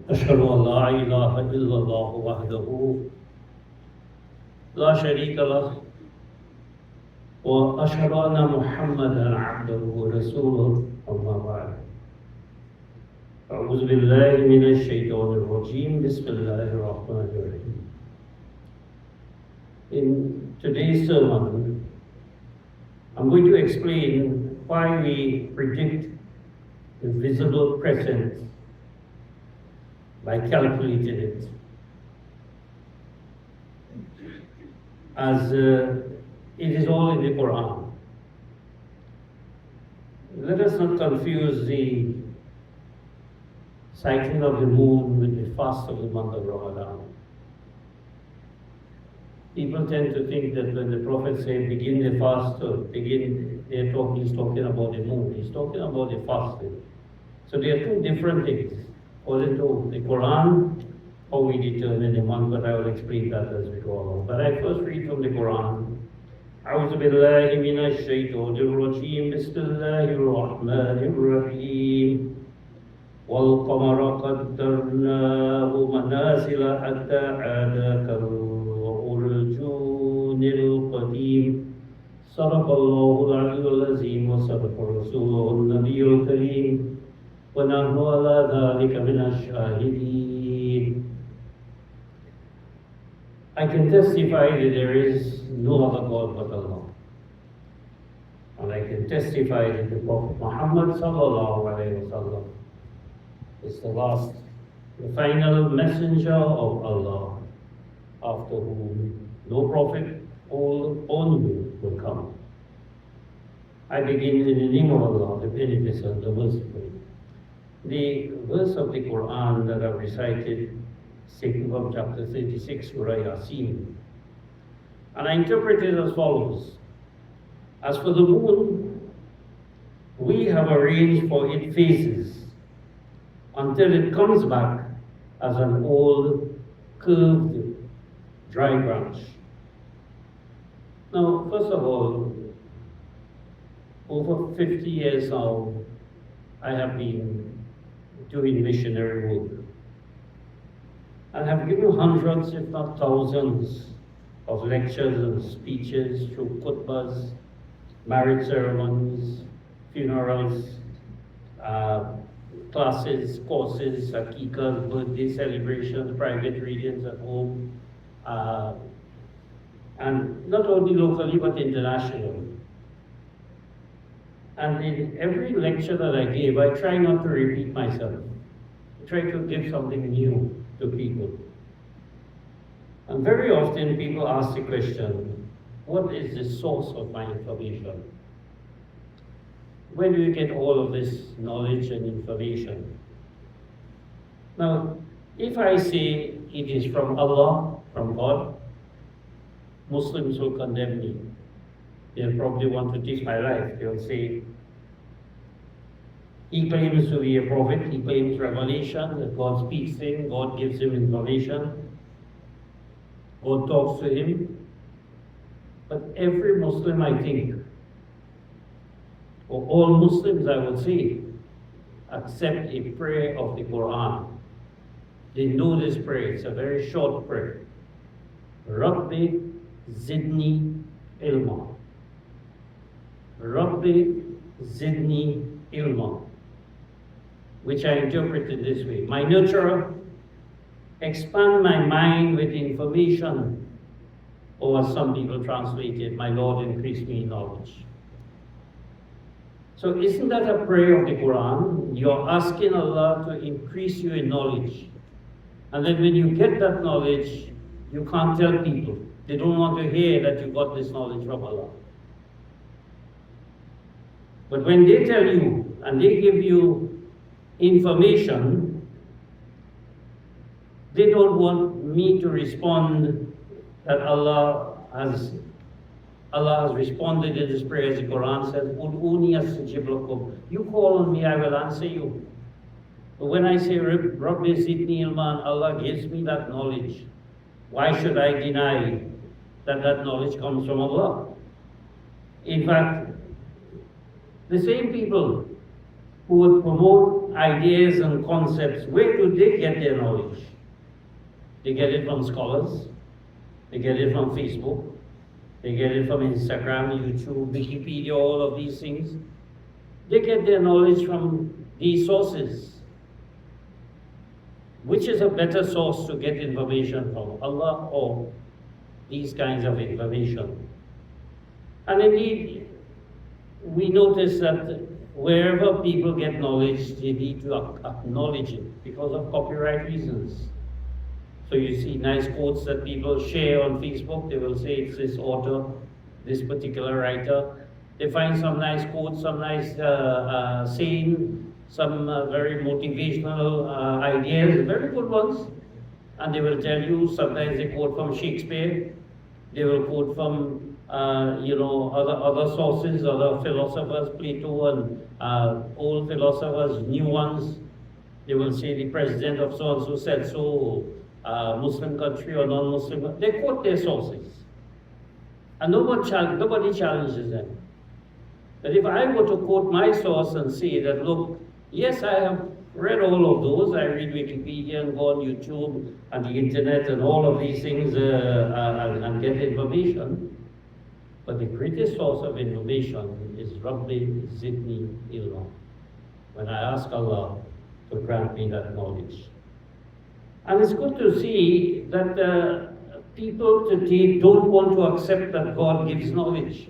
أشهد أن لا إله إلا الله وحده لا شريك له وأشهد أن محمدا عبده ورسوله أما بعد أعوذ بالله من الشيطان الرجيم بسم الله الرحمن الرحيم. In today's sermon, I'm going to explain why we predict the visible crescent by calculating it. As it is all in the Qur'an. Let us not confuse the sighting of the moon with the fast of the month of Ramadan. People tend to think that when the Prophet said begin the fast, he's talking about the moon. He's talking about the fasting. So they are two different things. According to the Quran, how we determine the month, but I will explain that as we go along. But I first read from the Quran. أعوذ بالله من الشيطان الرجيم بسم الله الرحمن الرحيم والقمر قدرناه منازل حتى عاد كالعرجون القديم صدق الله العلي العظيم وصدق رسوله النبي الكريم ونحن على ذلك من الشاهدين. I can testify that there is no other God but Allah. And I can testify that the Prophet Muhammad sallallahu alayhi wa sallam is the final messenger of Allah, after whom no prophet only will come. I begin in the name of Allah, the Beneficent, the Merciful. The verse of the Quran that I've recited, taken from chapter 36, Surah Yasin. And I interpret it as follows. As for the moon, we have arranged for its phases until it comes back as an old, curved, dry branch. Now, first of all, over 50 years now, I have been doing missionary work. I have given hundreds, if not thousands, of lectures and speeches through khutbahs, marriage ceremonies, funerals, classes, courses, haqiqahs, birthday celebrations, private readings at home, and not only locally but internationally. And in every lecture that I gave, I try not to repeat myself. I try to give something new to people. And very often people ask the question, what is the source of my information? Where do you get all of this knowledge and information? Now, if I say it is from Allah, from God, Muslims will condemn me. They'll probably want to take my life. They'll say, he claims to be a prophet, he claims revelation, that God speaks to him, God gives him information, God talks to him. But every Muslim, I think, or all Muslims, I would say, accept a prayer of the Qur'an. They know this prayer, it's a very short prayer. Rabbi zidni ilma. Rabbi zidni ilma, which I interpreted this way. My nurturer, expand my mind with information, or as some people translate it, my Lord, increase me in knowledge. So isn't that a prayer of the Quran? You're asking Allah to increase you in knowledge. And then when you get that knowledge, you can't tell people. They don't want to hear that you got this knowledge from Allah. But when they tell you and they give you information, they don't want me to respond that Allah has responded in His prayer, as the Quran says, "Ud'uni astajib lakum." You call on me, I will answer you. But when I say, Rabbi zidni ilman, Allah gives me that knowledge, why should I deny that that knowledge comes from Allah? In fact, the same people who would promote ideas and concepts. Where do they get their knowledge? They get it from scholars, they get it from Facebook, they get it from Instagram, YouTube, Wikipedia, all of these things. They get their knowledge from these sources. Which is a better source to get information from, Allah or these kinds of information? And indeed, we notice that wherever people get knowledge, they need to acknowledge it because of copyright reasons. So you see nice quotes that people share on Facebook, they will say it's this author, this particular writer. They find some nice quotes, some nice saying, some very motivational ideas, very good ones. And they will tell you, sometimes they quote from Shakespeare, they will quote from other sources, other philosophers, Plato and old philosophers, new ones. They will say the president of so-and-so said so, Muslim country or non-Muslim. They quote their sources. And nobody challenges them. But if I were to quote my source and say that, look, yes, I have read all of those. I read Wikipedia and go on YouTube and the internet and all of these things and get information. But the greatest source of information is Rabbi Zidni Ilma. When I ask Allah to grant me that knowledge. And it's good to see that people today don't want to accept that God gives knowledge.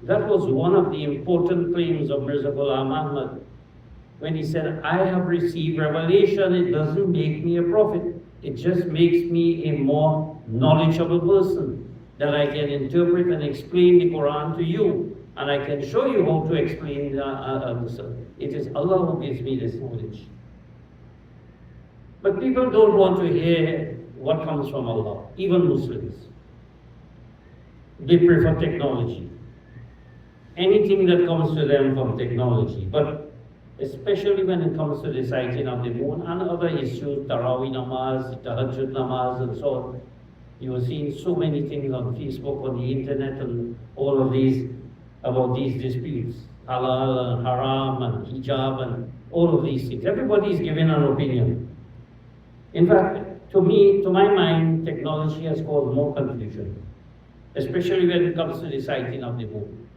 That was one of the important claims of Mirza Ghulam Ahmad. When he said, I have received revelation, it doesn't make me a prophet. It just makes me a more knowledgeable person that I can interpret and explain the Qur'an to you. And I can show you how to explain it is Allah who gives me this knowledge. But people don't want to hear what comes from Allah, even Muslims. They prefer technology. Anything that comes to them from technology. But especially when it comes to the sighting of the moon and other issues, Taraweeh namaz, Tahajjud namaz and so on. You are seeing so many things on Facebook, on the internet and all of these, about these disputes. Halal and haram and hijab and all of these things. Everybody is giving an opinion. In fact, to my mind, technology has caused more confusion. Especially when it comes to the sighting of the moon.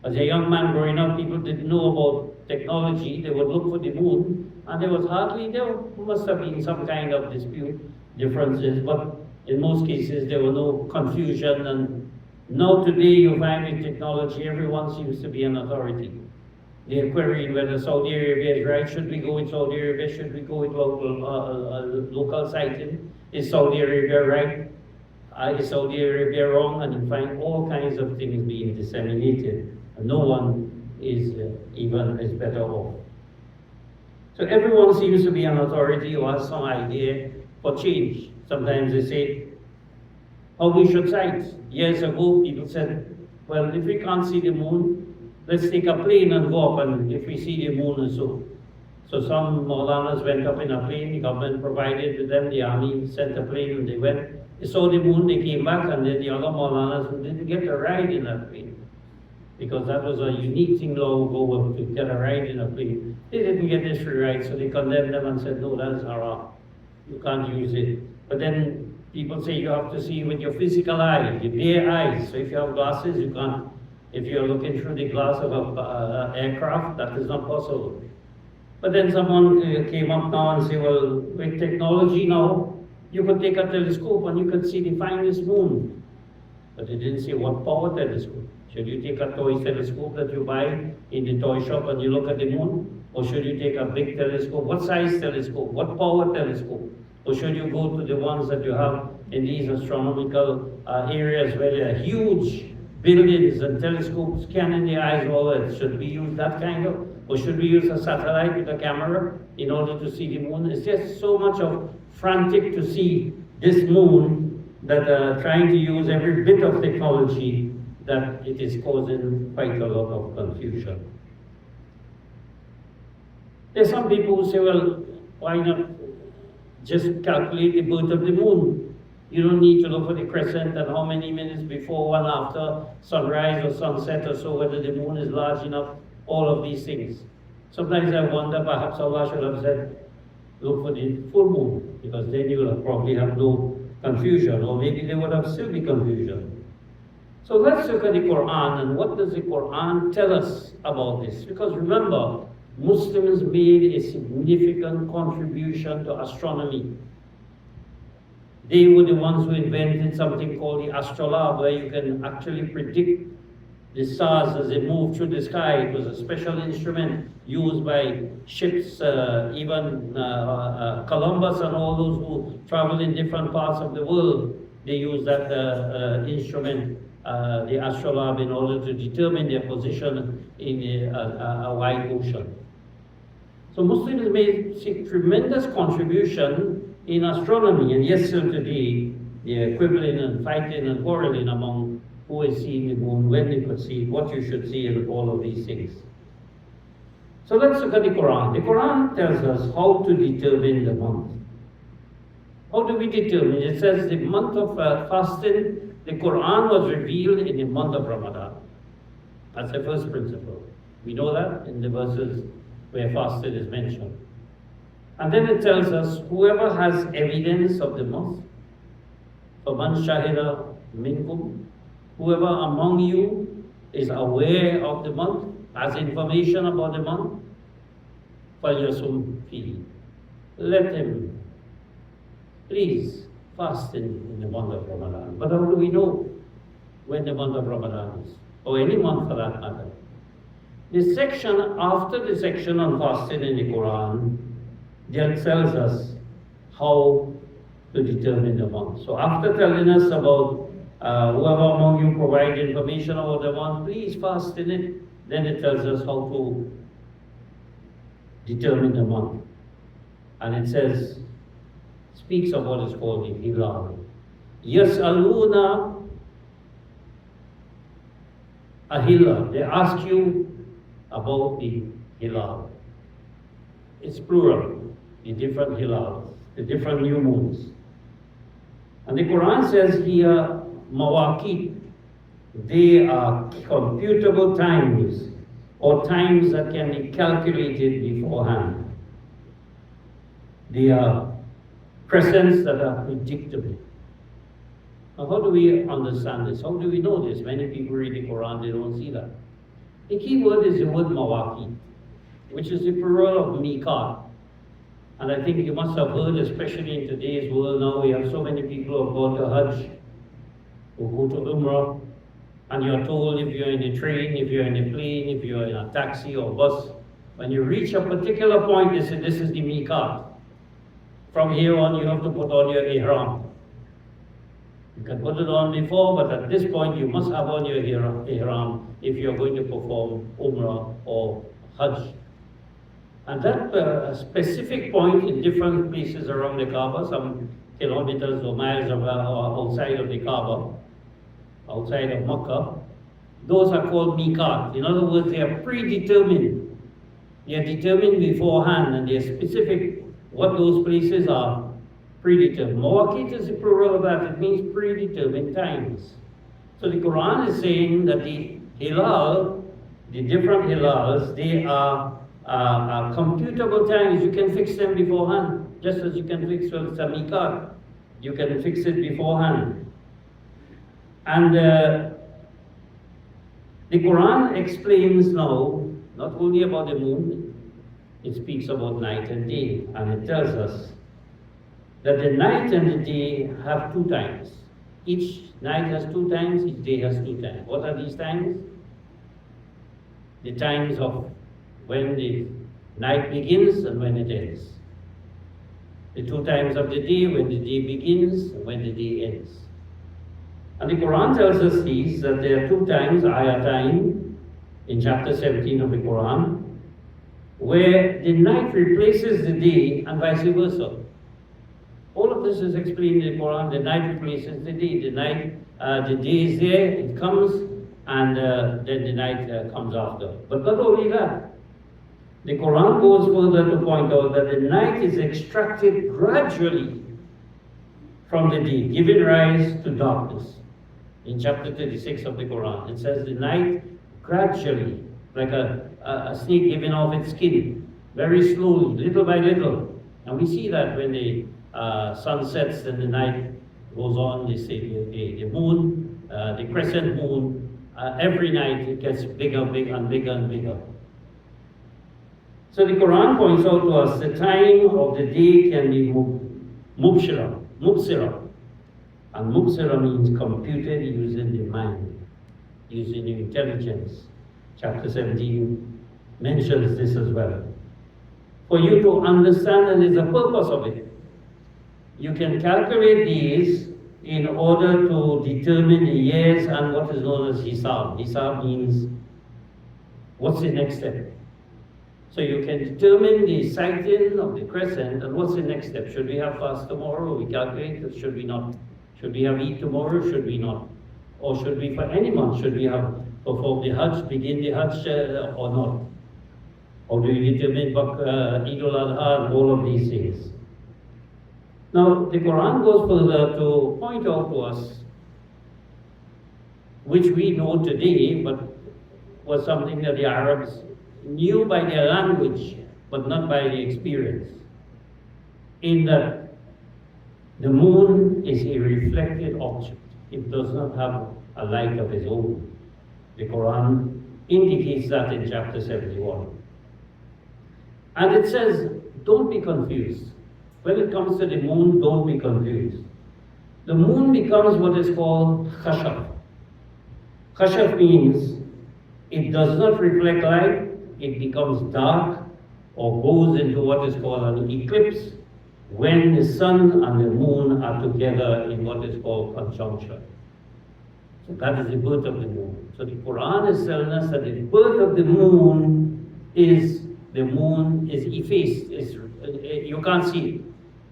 As a young man growing up, people didn't know about technology. They would look for the moon, and there must have been some kind of dispute, differences, but in most cases there was no confusion. And now today you find with technology, everyone seems to be an authority. They're querying whether Saudi Arabia is right. Should we go with Saudi Arabia? Should we go with local sighting? Is Saudi Arabia right? Is Saudi Arabia wrong? And you find all kinds of things being disseminated. No one is better off. So everyone seems to be an authority who has some idea for change. Sometimes they say, how we should sight. Years ago, people said, well, if we can't see the moon, let's take a plane and go up, and if we see the moon and so. So some Maulanas went up in a plane, the government provided with them, the army sent a plane and they went. They saw the moon, they came back, and then the other Maulanas who didn't get a ride in that plane. Because that was a unique thing long ago to get a ride in a plane. They didn't get this free ride, so they condemned them and said, no, that is haram. You can't use it. But then people say you have to see with your physical eye, your bare eyes. So if you have glasses, you can't. If you're looking through the glass of an aircraft, that is not possible. But then someone came up now and said, well, with technology now, you could take a telescope and you could see the finest moon. But they didn't say what power telescope. Should you take a toy telescope that you buy in the toy shop and you look at the moon? Or should you take a big telescope? What size telescope? What power telescope? Or should you go to the ones that you have in these astronomical areas where there are huge buildings and telescopes scanning the eyes of all that? Should we use that kind of? Or should we use a satellite with a camera in order to see the moon? It's just so much of frantic to see this moon that trying to use every bit of technology that it is causing quite a lot of confusion. There's some people who say, well, why not just calculate the birth of the moon? You don't need to look for the crescent and how many minutes before and after sunrise or sunset or so, whether the moon is large enough, all of these things. Sometimes I wonder, perhaps Allah should have said, look for the full moon, because then you will probably have no confusion, or maybe there would have still be confusion. So let's look at the Qur'an, and what does the Qur'an tell us about this? Because remember, Muslims made a significant contribution to astronomy. They were the ones who invented something called the astrolabe, where you can actually predict the stars as they move through the sky. It was a special instrument used by ships, even Columbus and all those who travel in different parts of the world. They used that instrument, the astrolabe, in order to determine their position in a wide ocean. So Muslims made tremendous contribution in astronomy, and yes, still today, they're quibbling and fighting and quarreling among who is seeing the moon, when they could see it, what you should see, and all of these things. So let's look at the Quran. The Quran tells us how to determine the month. How do we determine? It says the month of fasting, the Quran was revealed in the month of Ramadan. That's the first principle. We know that in the verses where fasting is mentioned. And then it tells us, whoever has evidence of the month, فَمَنْ شَهِدَ مِنْكُمْ, whoever among you is aware of the month, has information about the month, فَلْيَصُمْ فِيهِ, let him please fast in the month of Ramadan. But how do we know when the month of Ramadan is? Or any month for that matter. The section after the section on fasting in the Quran, that tells us how to determine the month. So after telling us about whoever among you provide information about the month, please fast in it. Then it tells us how to determine the month. And it says, speaks of what is called the hilal. Yas'aluna ahilla. They ask you about the hilal. It's plural, the different hilals, the different new moons. And the Quran says here, mawaqit, they are computable times, or times that can be calculated beforehand. They are presents that are predictable. Now, how do we understand this? How do we know this? Many people read the Quran, they don't see that. The key word is the word mawaqit, which is the plural of miqat. And I think you must have heard, especially in today's world now, we have so many people who go to Hajj, who go to Umrah, and you're told if you're in a train, if you're in a plane, if you're in a taxi or bus, when you reach a particular point, they say this is the miqat. From here on, you have to put on your ihram. You can put it on before, but at this point, you must have on your ihram if you're going to perform Umrah or Hajj. And that specific point in different places around the Kaaba, some kilometers or miles outside of the Kaaba, outside of Makkah, those are called miqat. In other words, they are predetermined. They are determined beforehand, and they are specific what those places are predetermined. Mawaqit is the plural of that. It means predetermined times. So the Quran is saying that the hilal, the different hilals, they are computable times. You can fix them beforehand, just as you can fix miqat. You can fix it beforehand. And the Quran explains now not only about the moon, it speaks about night and day, and it tells us that the night and the day have two times. Each night has two times, each day has two times. What are these times? The times of when the night begins and when it ends. The two times of the day, when the day begins and when the day ends. And the Quran tells us these, that there are two times, ayatain, in chapter 17 of the Quran, where the night replaces the day and vice versa. All of this is explained in the Quran. The night replaces the day. The day is there, it comes, and then the night comes after. But not only that, the Quran goes further to point out that the night is extracted gradually from the day, giving rise to darkness. In chapter 36 of the Quran, it says the night gradually, like a a snake giving off its skin, very slowly, little by little. And we see that when the sun sets and the night goes on, the moon, the crescent moon, every night it gets bigger, bigger, and bigger and bigger. So the Quran points out to us the time of the day can be mubsira. And mubsira means computed using the mind, using the intelligence. Chapter 17 mentions this as well. For you to understand, and there's a purpose of it. You can calculate these in order to determine the years and what is known as Hisab. Hisab means what's the next step. So you can determine the sighting of the crescent and what's the next step. Should we have fast tomorrow? We calculate it. Should we not? Should we have Eid tomorrow? Should we not? Or should we, for any month, should we have performed the Hajj, begin the Hajj or not? Or do we determine Eid al-Adha and all of these things? Now, the Quran goes further to point out to us, which we know today, but was something that the Arabs knew by their language, but not by the experience, in that the moon is a reflected object. It does not have a light of its own. The Quran indicates that in chapter 71. And it says, don't be confused. When it comes to the moon, don't be confused. The moon becomes what is called khashaf. Khashaf means it does not reflect light, it becomes dark or goes into what is called an eclipse when the sun and the moon are together in what is called conjunction. So that is the birth of the moon. So the Quran is telling us that the birth of the moon is effaced. You can't see it.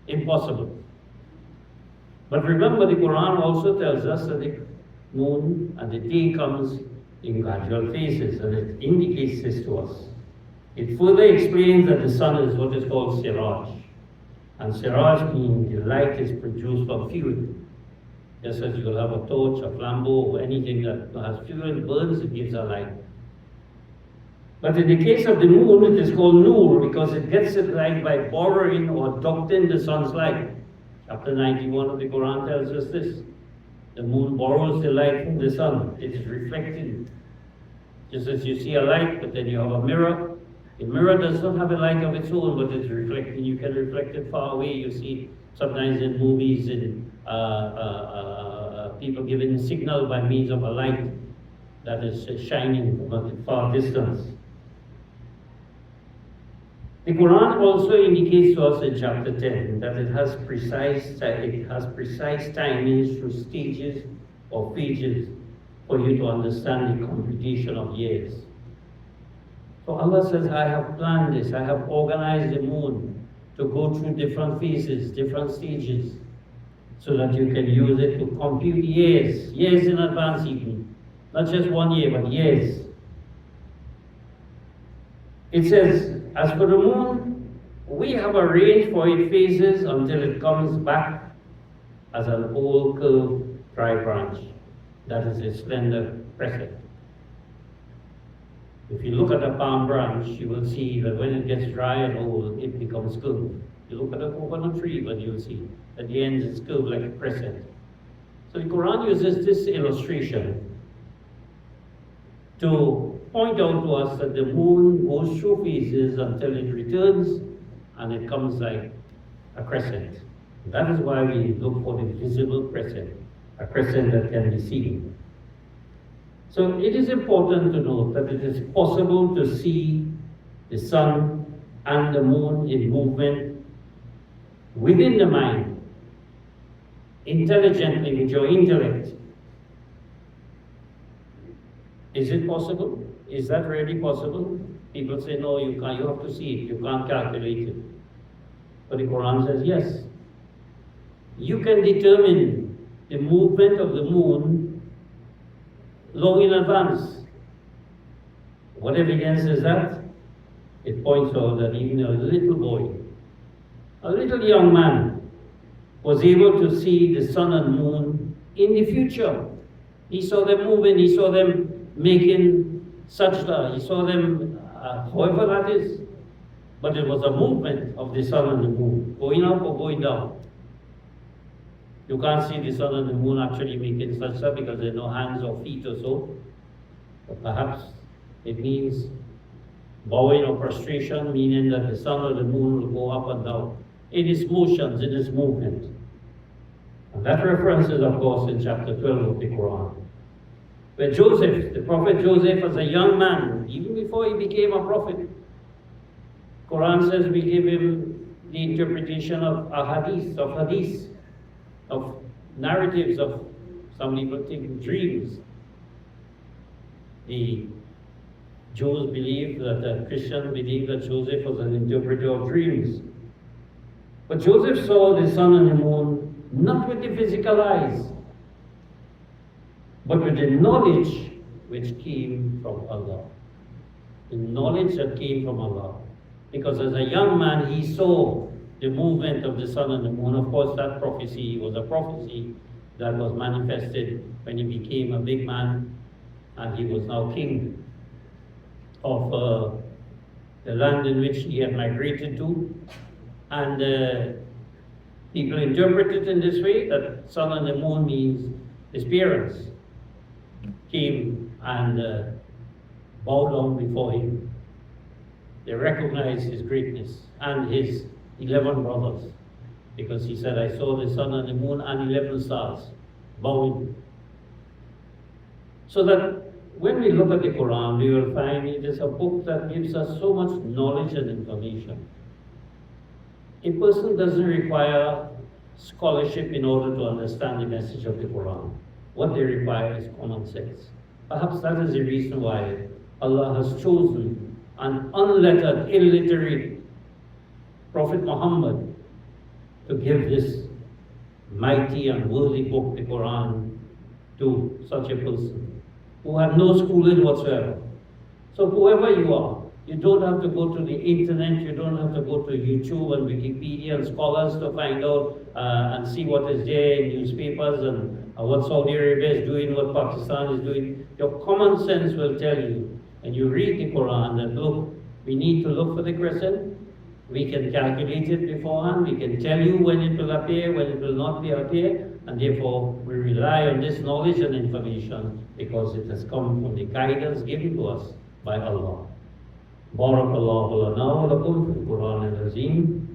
Impossible. But remember, the Quran also tells us that the moon and the day comes in gradual phases, and it indicates this to us. It further explains that the sun is what is called siraj. And siraj means the light is produced from fuel. Just as you'll have a torch, a flambeau, or anything that has fuel, burns, it gives a light. But in the case of the moon, it is called nur because it gets its light by borrowing or adopting the sun's light. Chapter 91 of the Quran tells us this. The moon borrows the light from the sun. It is reflected. Just as you see a light, but then you have a mirror. The mirror does not have a light of its own, but it's reflecting. You can reflect it far away. You see sometimes in movies, in people giving a signal by means of a light that is shining from a far distance. The Quran also indicates to us in chapter 10 that it has precise timings through stages or phases for you to understand the computation of years. So Allah says, I have planned this, I have organized the moon to go through different phases, different stages, so that you can use it to compute years in advance even. Not just 1 year, but years. It says, as for the moon, we have arranged for its phases until it comes back as an old curved dry branch. That is a slender crescent. If you look at a palm branch, you will see that when it gets dry and old, it becomes curved. You look at a coconut tree, but you'll see at the end it's curved like a crescent. So the Quran uses this illustration to point out to us that the moon goes through phases until it returns and it comes like a crescent. That is why we look for the visible crescent, a crescent that can be seen. So it is important to note that it is possible to see the sun and the moon in movement within the mind, intelligently with your intellect. Is it possible? Is that really possible? People say, no, you can't, you have to see it, you can't calculate it. But the Quran says, yes. You can determine the movement of the moon long in advance. What evidence is that? It points out that even a little boy, a little young man, was able to see the sun and moon in the future. He saw them moving, he saw them making sajda, he saw them however that is. But it was a movement of the sun and the moon, going up or going down. You can't see the sun and the moon actually making sajda because there are no hands or feet or so. But perhaps it means bowing or prostration, meaning that the sun or the moon will go up and down in its motions, in its movement. And that reference is, of course, in chapter 12 of the Qur'an. Where Joseph, the prophet Joseph, as a young man, even before he became a prophet, Qur'an says we give him the interpretation of hadith, of narratives, of some people think dreams. The Jews believe that the Christians believe that Joseph was an interpreter of dreams. But Joseph saw the sun and the moon not with the physical eyes, but with the knowledge which came from Allah. The knowledge that came from Allah. Because as a young man, he saw the movement of the sun and the moon. Of course, that prophecy was a prophecy that was manifested when he became a big man and he was now king of the land in which he had migrated to. And people interpret it in this way, that sun and the moon means his parents came and bowed down before him. They recognized his greatness and his 11 brothers, because he said, I saw the sun and the moon and 11 stars bowing. So that when we look at the Quran, we will find it is a book that gives us so much knowledge and information. A person doesn't require scholarship in order to understand the message of the Quran. What they require is common sense. Perhaps that is the reason why Allah has chosen an unlettered, illiterate Prophet Muhammad to give this mighty and worthy book, the Quran, to such a person who had no schooling whatsoever. So whoever you are, you don't have to go to the internet, you don't have to go to YouTube and Wikipedia and scholars to find out and see what is there in newspapers and what Saudi Arabia is doing, what Pakistan is doing. Your common sense will tell you, and you read the Quran, that look, we need to look for the crescent. We can calculate it beforehand. We can tell you when it will appear, when it will not appear, and therefore we rely on this knowledge and information because it has come from the guidance given to us by Allah. بارك الله لنا ولكم في القرآن العظيم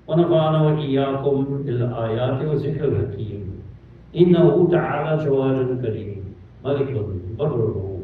ونفعنا وإياكم بالآيات والذكر الحكيم إنه تعالى جواد كريم ملك بر